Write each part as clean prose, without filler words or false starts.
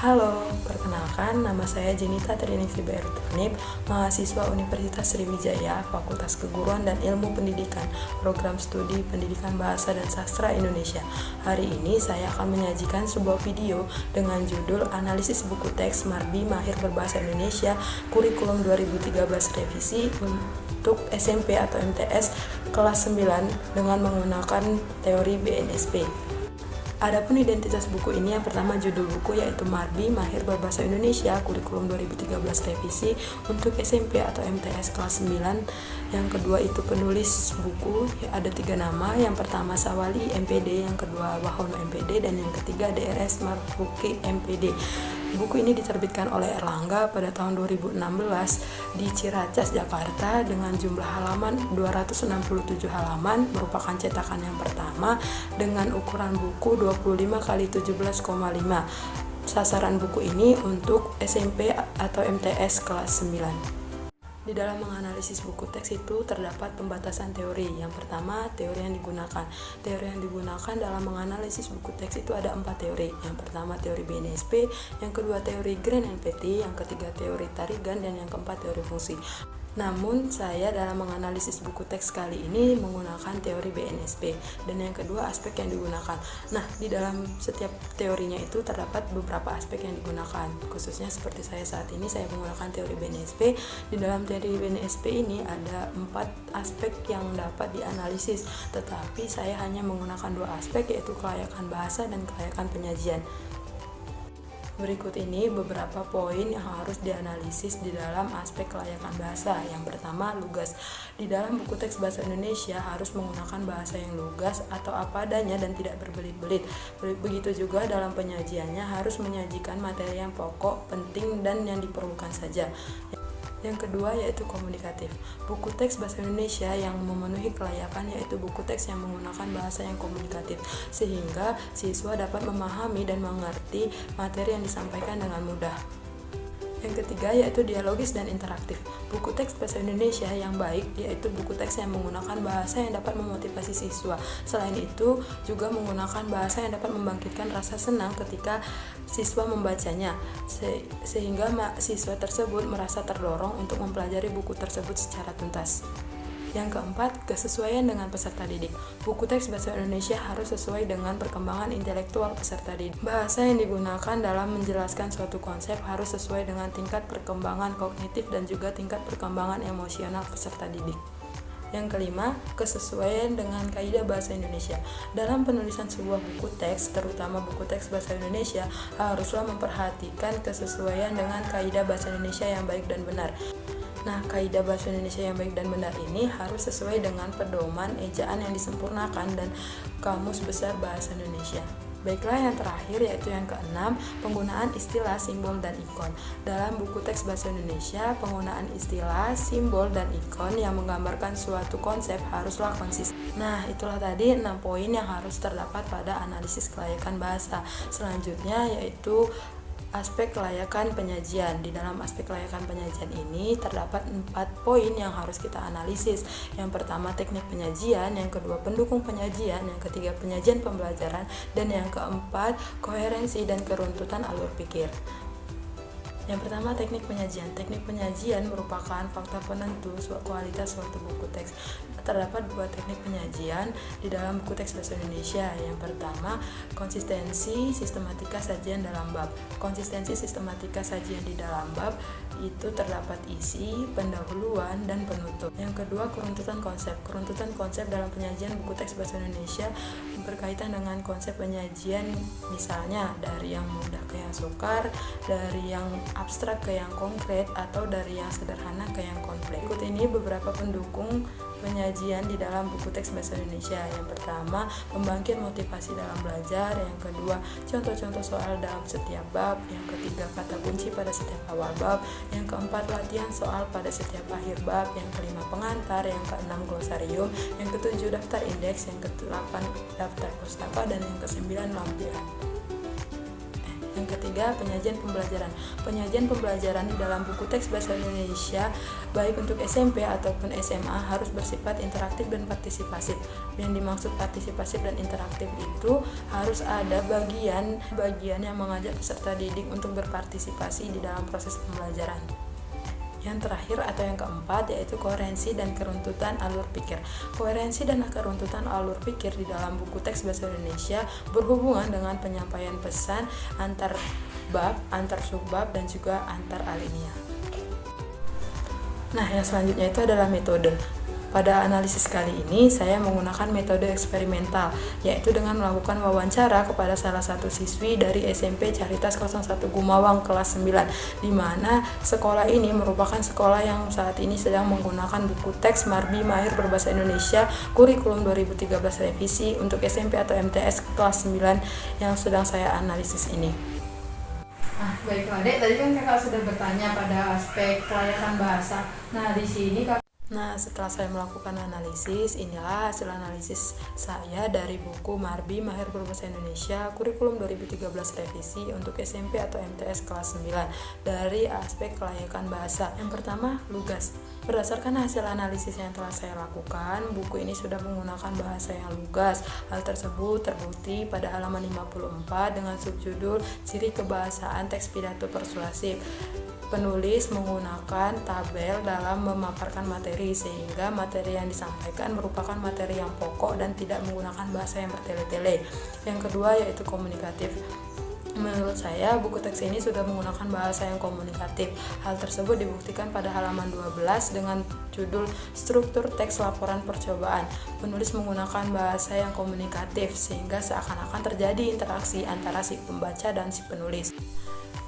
Halo, perkenalkan nama saya Jenita Triningsih Turnip, mahasiswa Universitas Sriwijaya, Fakultas Keguruan dan Ilmu Pendidikan, Program Studi Pendidikan Bahasa dan Sastra Indonesia. Hari ini saya akan menyajikan sebuah video dengan judul Analisis Buku Teks Marbi Mahir Berbahasa Indonesia Kurikulum 2013 Revisi untuk SMP atau MTS kelas 9 dengan menggunakan teori BNSP. Adapun identitas buku ini, yang pertama judul buku yaitu Marbi Mahir Berbahasa Indonesia Kurikulum 2013 Revisi untuk SMP atau MTS kelas 9. Yang kedua itu penulis buku, ada 3 nama. Yang pertama Sawali MPD, yang kedua Wahono MPD, dan yang ketiga DRS Marfuki MPD. Buku ini diterbitkan oleh Erlangga pada tahun 2016 di Ciracas, Jakarta dengan jumlah halaman 267 halaman, merupakan cetakan yang pertama dengan ukuran buku 25 x 17,5. Sasaran buku ini untuk SMP atau MTS kelas 9. Di dalam menganalisis buku teks itu terdapat pembatasan teori. Yang pertama, teori yang digunakan. Teori yang digunakan dalam menganalisis buku teks itu ada 4 teori. Yang pertama teori BNSP, yang kedua teori Grand NPT, yang ketiga teori tarigan, dan yang keempat teori fungsi. Namun saya dalam menganalisis buku teks kali ini menggunakan teori BNSP, dan yang kedua aspek yang digunakan. Nah, di dalam setiap teorinya itu terdapat beberapa aspek yang digunakan. Khususnya seperti saya saat ini, saya menggunakan teori BNSP. Di dalam teori BNSP ini ada 4 aspek yang dapat dianalisis, tetapi saya hanya menggunakan 2 aspek, yaitu kelayakan bahasa dan kelayakan penyajian. Berikut ini beberapa poin yang harus dianalisis di dalam aspek kelayakan bahasa. Yang pertama, lugas. Di dalam buku teks bahasa Indonesia harus menggunakan bahasa yang lugas atau apa adanya dan tidak berbelit-belit. Begitu juga dalam penyajiannya harus menyajikan materi yang pokok, penting, dan yang diperlukan saja. Yang kedua yaitu komunikatif. Buku teks bahasa Indonesia yang memenuhi kelayakan yaitu buku teks yang menggunakan bahasa yang komunikatif, sehingga siswa dapat memahami dan mengerti materi yang disampaikan dengan mudah. Yang ketiga yaitu dialogis dan interaktif. Buku teks bahasa Indonesia yang baik yaitu buku teks yang menggunakan bahasa yang dapat memotivasi siswa. Selain itu juga menggunakan bahasa yang dapat membangkitkan rasa senang ketika siswa membacanya, sehingga siswa tersebut merasa terdorong untuk mempelajari buku tersebut secara tuntas. Yang keempat, kesesuaian dengan peserta didik. Buku teks bahasa Indonesia harus sesuai dengan perkembangan intelektual peserta didik. Bahasa yang digunakan dalam menjelaskan suatu konsep harus sesuai dengan tingkat perkembangan kognitif dan juga tingkat perkembangan emosional peserta didik. Yang kelima, kesesuaian dengan kaidah bahasa Indonesia. Dalam penulisan sebuah buku teks, terutama buku teks bahasa Indonesia, haruslah memperhatikan kesesuaian dengan kaidah bahasa Indonesia yang baik dan benar. Nah, kaidah bahasa Indonesia yang baik dan benar ini harus sesuai dengan pedoman ejaan yang disempurnakan dan Kamus Besar Bahasa Indonesia. Baiklah, yang terakhir yaitu yang keenam, penggunaan istilah, simbol, dan ikon. Dalam buku teks bahasa Indonesia, penggunaan istilah, simbol, dan ikon yang menggambarkan suatu konsep haruslah konsisten. Nah, itulah tadi 6 poin yang harus terdapat pada analisis kelayakan bahasa. Selanjutnya yaitu aspek kelayakan penyajian. Di dalam aspek kelayakan penyajian ini terdapat 4 poin yang harus kita analisis. Yang pertama teknik penyajian, yang kedua pendukung penyajian, yang ketiga penyajian pembelajaran, dan yang keempat koherensi dan keruntutan alur pikir. Yang pertama teknik penyajian. Teknik penyajian merupakan faktor penentu kualitas suatu buku teks. Terdapat 2 teknik penyajian di dalam buku teks bahasa Indonesia. Yang pertama, konsistensi sistematika sajian dalam bab. Konsistensi sistematika sajian di dalam bab itu terdapat isi, pendahuluan, dan penutup. Yang kedua, keruntutan konsep. Keruntutan konsep dalam penyajian buku teks bahasa Indonesia berkaitan dengan konsep penyajian, misalnya dari yang mudah ke yang sukar, dari yang abstrak ke yang konkret, atau dari yang sederhana ke yang kompleks. Berikut ini beberapa pendukung penyajian di dalam buku teks bahasa Indonesia. Yang pertama, pembangkit motivasi dalam belajar. Yang kedua, contoh-contoh soal dalam setiap bab. Yang ketiga, kata kunci pada setiap awal bab. Yang keempat, latihan soal pada setiap akhir bab. Yang kelima, pengantar. Yang keenam, glosarium. Yang ketujuh, daftar indeks. Yang kedelapan, daftar pustaka. Dan yang kesembilan, lampiran. Yang ketiga, penyajian pembelajaran. Penyajian pembelajaran di dalam buku teks bahasa Indonesia baik untuk SMP ataupun SMA harus bersifat interaktif dan partisipasif. Yang dimaksud partisipasif dan interaktif itu harus ada bagian yang mengajak peserta didik untuk berpartisipasi di dalam proses pembelajaran. Yang terakhir atau yang keempat yaitu koherensi dan keruntutan alur pikir. Koherensi dan keruntutan alur pikir di dalam buku teks bahasa Indonesia berhubungan dengan penyampaian pesan antar bab, antar subbab, dan juga antar alinea. Nah, yang selanjutnya itu adalah metode. Pada analisis kali ini, saya menggunakan metode eksperimental, yaitu dengan melakukan wawancara kepada salah satu siswi dari SMP Caritas 01 Gumawang kelas 9, di mana sekolah ini merupakan sekolah yang saat ini sedang menggunakan buku teks Marbi Mahir Berbahasa Indonesia kurikulum 2013 revisi untuk SMP atau MTS kelas 9 yang sedang saya analisis ini. Nah, baiklah Dek, tadi kan Kakak sudah bertanya pada aspek kelayakan bahasa. Nah, setelah saya melakukan analisis, inilah hasil analisis saya dari buku Marbi Mahir Berbahasa Indonesia kurikulum 2013 revisi untuk SMP atau MTS kelas 9 dari aspek kelayakan bahasa. Yang pertama, lugas. Berdasarkan hasil analisis yang telah saya lakukan, buku ini sudah menggunakan bahasa yang lugas. Hal tersebut terbukti pada halaman 54 dengan subjudul Ciri Kebahasaan Teks Pidato Persuasif. Penulis menggunakan tabel dalam memaparkan materi sehingga materi yang disampaikan merupakan materi yang pokok dan tidak menggunakan bahasa yang bertele-tele. Yang kedua yaitu komunikatif. Menurut saya, buku teks ini sudah menggunakan bahasa yang komunikatif. Hal tersebut dibuktikan pada halaman 12 dengan judul Struktur Teks Laporan Percobaan. Penulis menggunakan bahasa yang komunikatif sehingga seakan-akan terjadi interaksi antara si pembaca dan si penulis.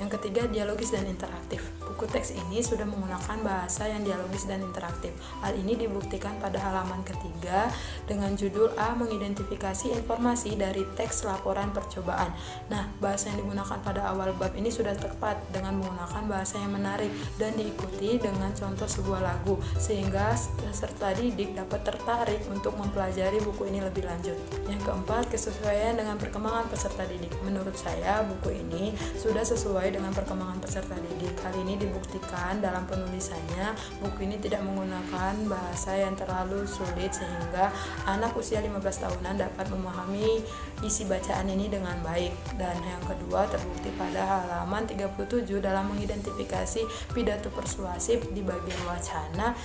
Yang ketiga, dialogis dan interaktif. Buku teks ini sudah menggunakan bahasa yang dialogis dan interaktif. Hal ini dibuktikan pada halaman ketiga dengan judul A. Mengidentifikasi informasi dari teks laporan percobaan. Nah, bahasa yang digunakan pada awal bab ini sudah tepat dengan menggunakan bahasa yang menarik dan diikuti dengan contoh sebuah lagu sehingga peserta didik dapat tertarik untuk mempelajari buku ini lebih lanjut. Yang keempat, kesesuaian dengan perkembangan peserta didik. Menurut saya, buku ini sudah sesuai dengan perkembangan peserta didik. Hal ini dibuktikan dalam penulisannya. Buku ini tidak menggunakan bahasa yang terlalu sulit sehingga anak usia 15 tahunan dapat memahami isi bacaan ini dengan baik. Dan yang kedua terbukti pada halaman 37 dalam mengidentifikasi pidato persuasif di bagian wacana.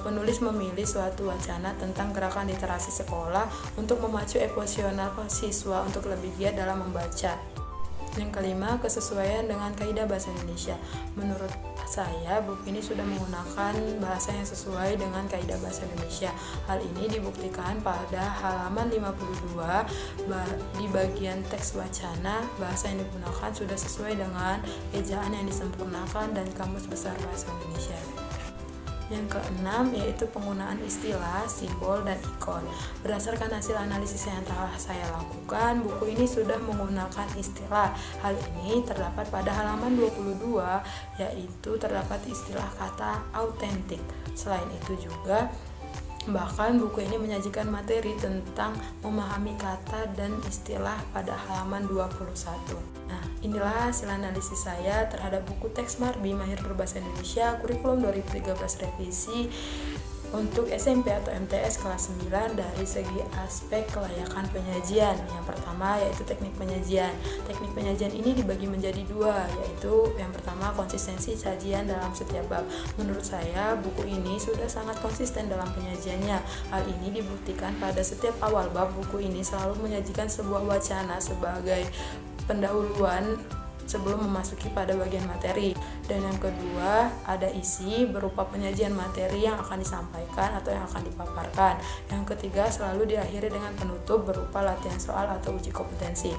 Penulis memilih suatu wacana tentang gerakan literasi sekolah untuk memacu emosional siswa untuk lebih giat dalam membaca. Yang kelima, kesesuaian dengan kaidah bahasa Indonesia. Menurut saya, buku ini sudah menggunakan bahasa yang sesuai dengan kaidah bahasa Indonesia. Hal ini dibuktikan pada halaman 52 di bagian teks wacana. Bahasa yang digunakan sudah sesuai dengan ejaan yang disempurnakan dan Kamus Besar Bahasa Indonesia. Yang keenam yaitu penggunaan istilah, simbol, dan ikon. Berdasarkan hasil analisis yang telah saya lakukan, buku ini sudah menggunakan istilah. Hal ini terdapat pada halaman 22, yaitu terdapat istilah kata autentik. Selain itu juga bahkan buku ini menyajikan materi tentang memahami kata dan istilah pada halaman 21. Nah, inilah hasil analisis saya terhadap buku teks Marbi Mahir Berbahasa Indonesia kurikulum 2013 revisi untuk SMP atau MTS kelas 9 dari segi aspek kelayakan penyajian. Yang pertama yaitu teknik penyajian. Teknik penyajian ini dibagi menjadi dua, yaitu yang pertama konsistensi sajian dalam setiap bab. Menurut saya buku ini sudah sangat konsisten dalam penyajiannya. Hal ini dibuktikan pada setiap awal bab. Buku ini selalu menyajikan sebuah wacana sebagai pendahuluan sebelum memasuki pada bagian materi. Dan yang kedua, ada isi berupa penyajian materi yang akan disampaikan atau yang akan dipaparkan. Yang ketiga, selalu diakhiri dengan penutup berupa latihan soal atau uji kompetensi.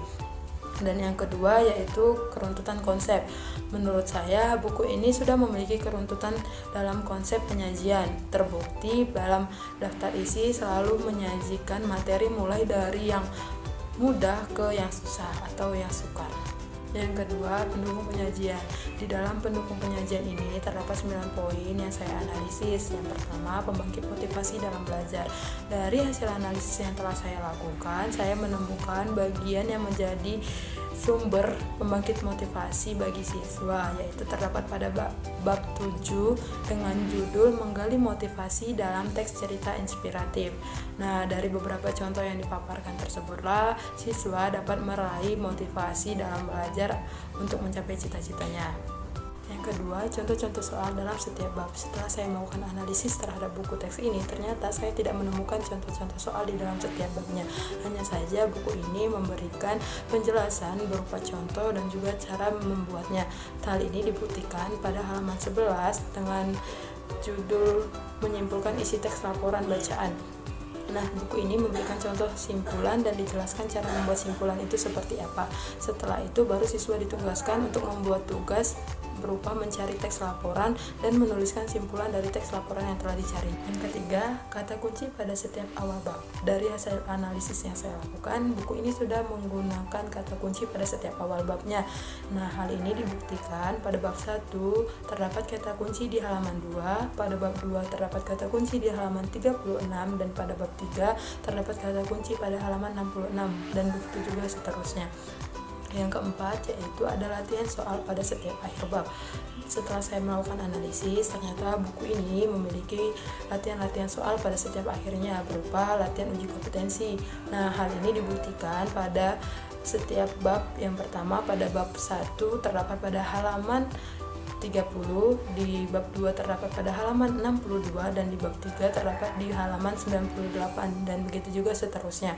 Dan yang kedua yaitu keruntutan konsep. Menurut saya buku ini sudah memiliki keruntutan dalam konsep penyajian. Terbukti dalam daftar isi selalu menyajikan materi mulai dari yang mudah ke yang susah atau yang sukar. Yang kedua, pendukung penyajian. Di dalam pendukung penyajian ini terdapat 9 poin yang saya analisis. Yang pertama, pembangkit motivasi dalam belajar. Dari hasil analisis yang telah saya lakukan, saya menemukan bagian yang menjadi sumber pembangkit motivasi bagi siswa, yaitu terdapat pada bab 7 dengan judul Menggali Motivasi dalam Teks Cerita Inspiratif. Nah, dari beberapa contoh yang dipaparkan tersebutlah siswa dapat meraih motivasi dalam belajar untuk mencapai cita-citanya. Yang kedua, contoh-contoh soal dalam setiap bab. Setelah saya melakukan analisis terhadap buku teks ini, ternyata saya tidak menemukan contoh-contoh soal di dalam setiap babnya. Hanya saja buku ini memberikan penjelasan berupa contoh dan juga cara membuatnya. Hal ini dibuktikan pada halaman 11 dengan judul Menyimpulkan isi teks laporan bacaan. Nah, buku ini memberikan contoh simpulan dan dijelaskan cara membuat simpulan itu seperti apa. Setelah itu baru siswa ditugaskan untuk membuat tugas berupa mencari teks laporan dan menuliskan simpulan dari teks laporan yang telah dicari. Yang ketiga, kata kunci pada setiap awal bab. Dari hasil analisis yang saya lakukan, buku ini sudah menggunakan kata kunci pada setiap awal babnya. Nah, hal ini dibuktikan pada bab 1 terdapat kata kunci di halaman 2, pada bab 2 terdapat kata kunci di halaman 36, dan pada bab 3 terdapat kata kunci pada halaman 66, dan begitu juga seterusnya. Yang keempat, yaitu ada latihan soal pada setiap akhir bab. Setelah saya melakukan analisis, ternyata buku ini memiliki latihan-latihan soal pada setiap akhirnya berupa latihan uji kompetensi. Nah, hal ini dibuktikan pada setiap bab. Yang pertama, pada bab 1 terdapat pada halaman 30, di bab 2 terdapat pada halaman 62, dan di bab 3 terdapat di halaman 98, dan begitu juga seterusnya.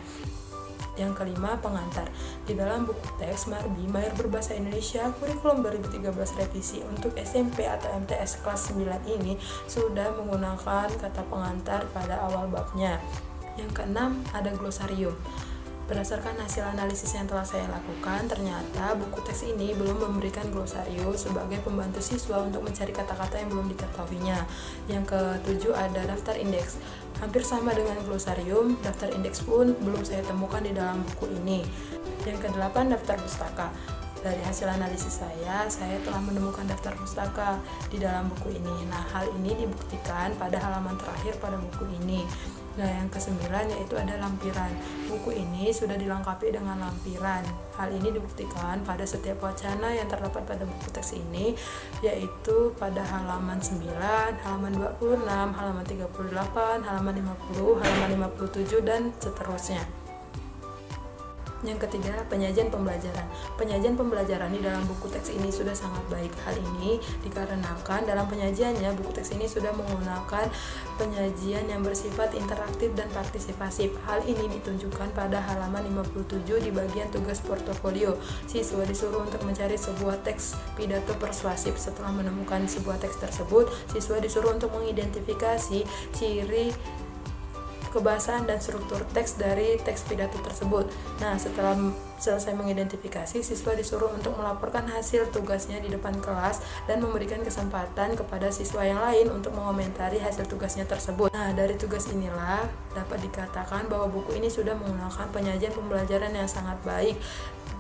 Yang kelima, pengantar. Di dalam buku teks Marbi Mahir Berbahasa Indonesia Kurikulum 2013 Revisi untuk SMP atau MTS kelas 9 ini sudah menggunakan kata pengantar pada awal babnya. Yang keenam, ada glosarium. Berdasarkan hasil analisis yang telah saya lakukan, ternyata buku teks ini belum memberikan glosarium sebagai pembantu siswa untuk mencari kata-kata yang belum diketahuinya. Yang ketujuh, ada daftar indeks. Hampir sama dengan glosarium, daftar indeks pun belum saya temukan di dalam buku ini. Yang kedelapan, daftar pustaka. Dari hasil analisis saya telah menemukan daftar pustaka di dalam buku ini. Nah, hal ini dibuktikan pada halaman terakhir pada buku ini. Nah, yang kesembilan yaitu ada lampiran. Buku ini sudah dilengkapi dengan lampiran. Hal ini dibuktikan pada setiap wacana yang terdapat pada buku teks ini, yaitu pada halaman 9, halaman 26, halaman 38, halaman 50, halaman 57, dan seterusnya. Yang ketiga, penyajian pembelajaran. Penyajian pembelajaran di dalam buku teks ini sudah sangat baik. Hal ini dikarenakan dalam penyajiannya buku teks ini sudah menggunakan penyajian yang bersifat interaktif dan partisipasif. Hal ini ditunjukkan pada halaman 57 di bagian tugas portofolio. Siswa disuruh untuk mencari sebuah teks pidato persuasif. Setelah menemukan sebuah teks tersebut, siswa disuruh untuk mengidentifikasi ciri kebahasaan dan struktur teks dari teks pidato tersebut. Nah, setelah selesai mengidentifikasi, siswa disuruh untuk melaporkan hasil tugasnya di depan kelas dan memberikan kesempatan kepada siswa yang lain untuk mengomentari hasil tugasnya tersebut. Nah, dari tugas inilah dapat dikatakan bahwa buku ini sudah menggunakan penyajian pembelajaran yang sangat baik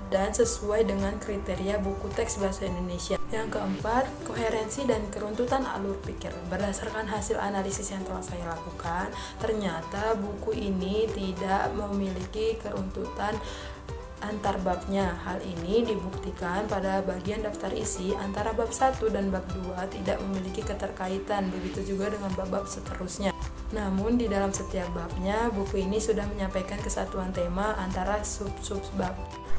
dan sesuai dengan kriteria buku teks bahasa Indonesia. Yang keempat, koherensi dan keruntutan alur pikir. Berdasarkan hasil analisis yang telah saya lakukan, ternyata buku ini tidak memiliki keruntutan antar babnya. Hal ini dibuktikan pada bagian daftar isi antara bab 1 dan bab 2 tidak memiliki keterkaitan, begitu juga dengan bab-bab seterusnya. Namun di dalam setiap babnya, buku ini sudah menyampaikan kesatuan tema antara sub-sub bab.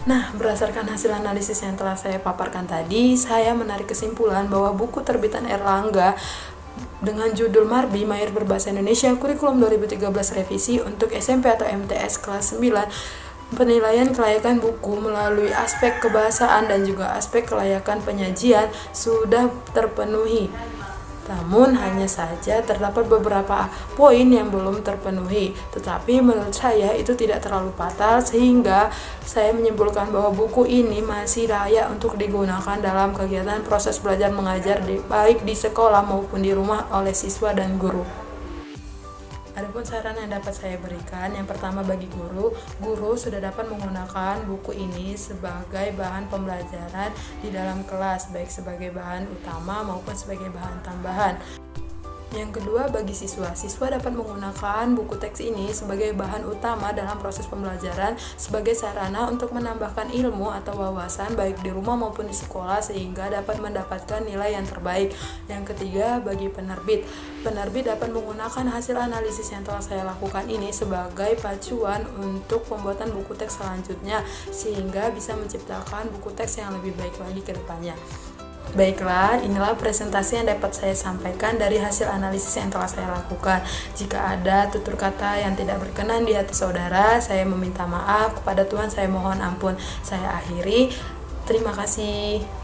Nah, berdasarkan hasil analisis yang telah saya paparkan tadi, saya menarik kesimpulan bahwa buku terbitan Erlangga dengan judul Marbi Mahir Berbahasa Indonesia Kurikulum 2013 Revisi untuk SMP atau MTS kelas 9, penilaian kelayakan buku melalui aspek kebahasaan dan juga aspek kelayakan penyajian sudah terpenuhi. Namun hanya saja terdapat beberapa poin yang belum terpenuhi, tetapi menurut saya itu tidak terlalu fatal sehingga saya menyimpulkan bahwa buku ini masih layak untuk digunakan dalam kegiatan proses belajar mengajar baik di sekolah maupun di rumah oleh siswa dan guru. Adapun saran yang dapat saya berikan, yang pertama bagi guru sudah dapat menggunakan buku ini sebagai bahan pembelajaran di dalam kelas, baik sebagai bahan utama maupun sebagai bahan tambahan. Yang kedua, bagi siswa dapat menggunakan buku teks ini sebagai bahan utama dalam proses pembelajaran sebagai sarana untuk menambahkan ilmu atau wawasan baik di rumah maupun di sekolah sehingga dapat mendapatkan nilai yang terbaik. Yang ketiga, bagi penerbit dapat menggunakan hasil analisis yang telah saya lakukan ini sebagai pacuan untuk pembuatan buku teks selanjutnya sehingga bisa menciptakan buku teks yang lebih baik lagi ke depannya. Baiklah, inilah presentasi yang dapat saya sampaikan dari hasil analisis yang telah saya lakukan. Jika ada tutur kata yang tidak berkenan di hati saudara, saya meminta maaf. Kepada Tuhan saya mohon ampun. Saya akhiri. Terima kasih.